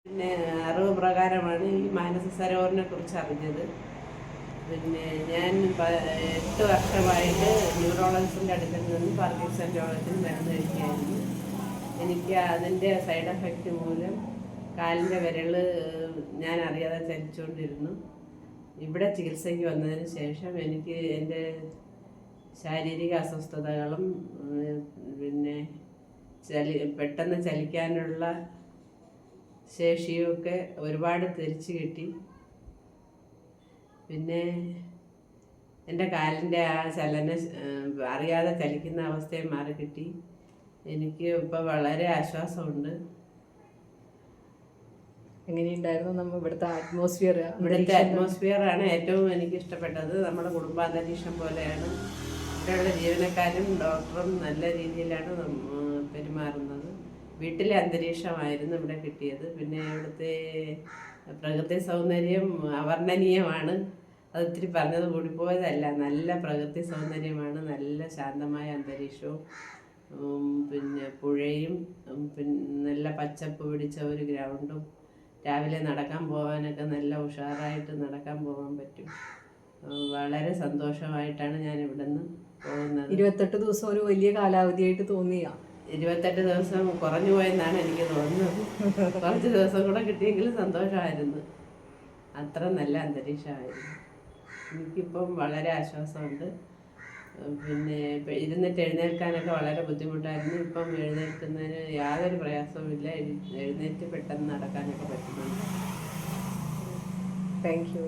പിന്നെ അറിവ് പ്രകാരമാണ് ഈ മാനസ സരോവറിനെ കുറിച്ച് അറിഞ്ഞത്. പിന്നെ ഞാൻ 8 വർഷമായിട്ട് ന്യൂറോളജിസ്റ്റിൻ്റെ അടുക്കൽ നിന്ന് പാർക്കിൻസൺ രോഗത്തിന് മരുന്ന് കഴിക്കുകയായിരുന്നു. എനിക്ക് അതിൻ്റെ സൈഡ് എഫക്റ്റ് മൂലം കാലിൻ്റെ വിരൽ ഞാൻ അറിയാതെ ചലിച്ചുകൊണ്ടിരുന്നു. ഇവിടെ ചികിത്സയ്ക്ക് വന്നതിന് ശേഷം എനിക്ക് എൻ്റെ ശാരീരിക അസ്വസ്ഥതകളും പിന്നെ പെട്ടെന്ന് ചലിക്കാനുള്ള ശേഷിയൊക്കെ ഒരുപാട് തിരിച്ചു കിട്ടി. പിന്നെ എൻ്റെ കാലിൻ്റെ ആ അറിയാതെ ചലിക്കുന്ന അവസ്ഥയെ മാറി കിട്ടി. എനിക്ക് ഇപ്പോൾ വളരെ ആശ്വാസമുണ്ട്. എങ്ങനെയുണ്ടായിരുന്നു നമ്മൾ ഇവിടുത്തെ അറ്റ്മോസ്ഫിയർ? ഇവിടുത്തെ അറ്റ്മോസ്ഫിയറാണ് ഏറ്റവും എനിക്ക് ഇഷ്ടപ്പെട്ടത്. നമ്മുടെ കുടുംബാന്തരീക്ഷം പോലെയാണ്. ഇവിടെയുള്ള ജീവനക്കാരും ഡോക്ടറും നല്ല രീതിയിലാണ് പെരുമാറുന്നത്. വീട്ടിലെ അന്തരീക്ഷമായിരുന്നു ഇവിടെ കിട്ടിയത്. പിന്നെ ഇവിടുത്തെ പ്രകൃതി സൗന്ദര്യം അവർണ്ണനീയമാണ്. അത് ഒത്തിരി പറഞ്ഞത് കൂടിപ്പോയതല്ല. നല്ല പ്രകൃതി സൗന്ദര്യമാണ്. നല്ല ശാന്തമായ അന്തരീക്ഷവും പിന്നെ പുഴയും നല്ല പച്ചപ്പ് പിടിച്ച ഒരു ഗ്രൗണ്ടും. രാവിലെ നടക്കാൻ പോകാനൊക്കെ നല്ല ഉഷാറായിട്ട് നടക്കാൻ പോകാൻ പറ്റും. വളരെ സന്തോഷമായിട്ടാണ് ഞാൻ ഇവിടെ നിന്ന് പോകുന്നത്. 28 ദിവസം ഒരു വലിയ കാലാവധിയായിട്ട് തോന്നിയ? 28 ദിവസം കുറഞ്ഞു പോയെന്നാണ് എനിക്ക് തോന്നുന്നത്. കുറച്ച് ദിവസം കൂടെ കിട്ടിയെങ്കിലും സന്തോഷമായിരുന്നു. അത്ര നല്ല അന്തരീക്ഷമായിരുന്നു. എനിക്കിപ്പം വളരെ ആശ്വാസമുണ്ട്. പിന്നെ ഇരുന്നിട്ട് എഴുന്നേൽക്കാനൊക്കെ വളരെ ബുദ്ധിമുട്ടായിരുന്നു. ഇപ്പം എഴുന്നേൽക്കുന്നതിന് യാതൊരു പ്രയാസവുമില്ല. എഴുന്നേറ്റ് പെട്ടെന്ന് നടക്കാനൊക്കെ പറ്റുന്നുണ്ട്. Thank you.